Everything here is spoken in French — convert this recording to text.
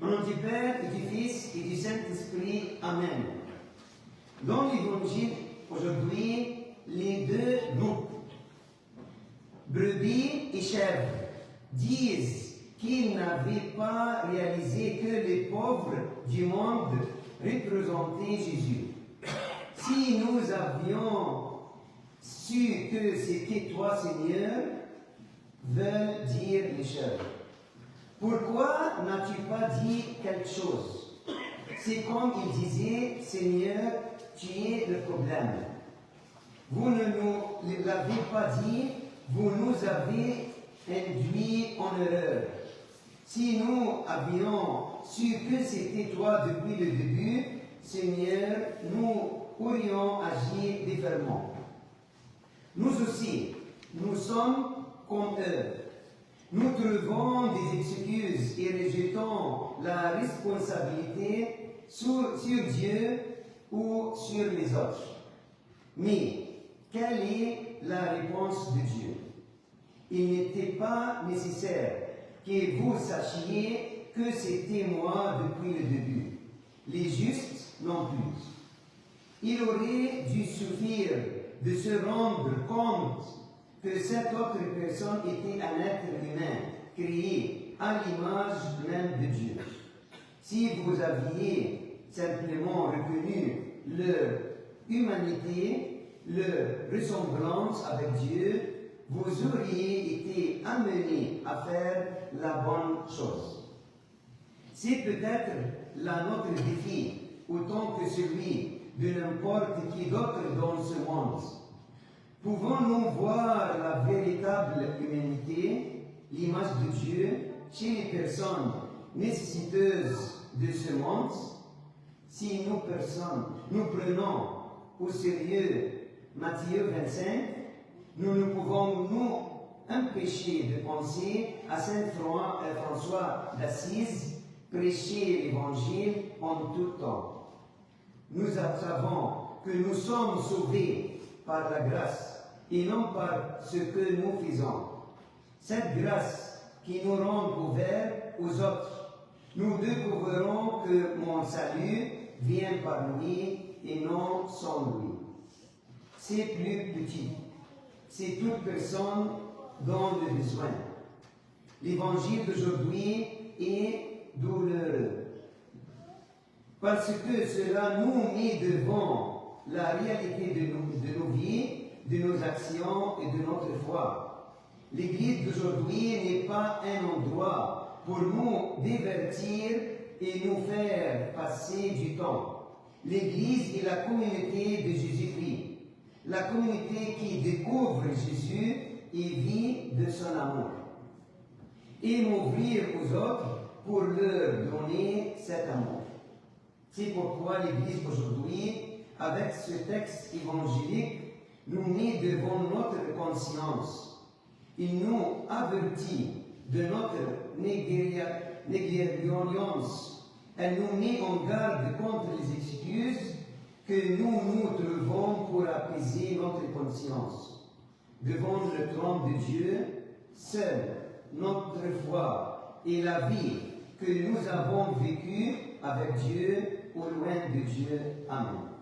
Au nom du Père et du Fils et du Saint-Esprit. Amen. Dans l'Évangile, aujourd'hui, les deux groupes, brebis et chèvres, disent qu'ils n'avaient pas réalisé que les pauvres du monde représentaient Jésus. Si nous avions su que c'était toi, Seigneur, veulent dire les chèvres. Pourquoi n'as-tu pas dit quelque chose? C'est comme il disait, Seigneur, tu es le problème. Vous ne nous l'avez pas dit, vous nous avez induit en erreur. Si nous avions su que c'était toi depuis le début, Seigneur, nous aurions agi différemment. Nous aussi, nous sommes comme eux. Nous trouvons des excuses et rejetons la responsabilité sur Dieu ou sur les autres. Mais quelle est la réponse de Dieu? Il n'était pas nécessaire que vous sachiez que c'était moi depuis le début. Les justes non plus. Il aurait dû suffire de se rendre compte que cette autre personne était un être humain, créé à l'image même de Dieu. Si vous aviez simplement reconnu leur humanité, leur ressemblance avec Dieu, vous auriez été amenés à faire la bonne chose. C'est peut-être là notre défi, autant que celui de n'importe qui d'autre dans ce monde. Pouvons-nous voir la véritable humanité, l'image de Dieu, chez les personnes nécessiteuses de ce monde? Si nous prenons au sérieux Matthieu 25, nous ne pouvons nous empêcher de penser à Saint François d'Assise, prêcher l'Évangile en tout temps. Nous savons que nous sommes sauvés par la grâce et non par ce que nous faisons. Cette grâce qui nous rend ouverts aux autres, nous découvrons que mon salut vient par lui et non sans lui. C'est plus petit. C'est toute personne dans le besoin. L'évangile d'aujourd'hui est douloureux. Parce que cela nous met devant la réalité de nos vies, de nos actions et de notre foi. L'Église d'aujourd'hui n'est pas un endroit pour nous divertir et nous faire passer du temps. L'Église est la communauté de Jésus-Christ, la communauté qui découvre Jésus et vit de son amour. Et m'ouvrir aux autres pour leur donner cet amour. C'est pourquoi l'Église aujourd'hui, avec ce texte évangélique, nous met devant notre conscience. Il nous avertit de notre négligence. Elle nous met en garde contre les excuses que nous trouvons pour apaiser notre conscience. Devant le trône de Dieu, seule notre foi et la vie que nous avons vécue avec Dieu au loin de Dieu. Amen.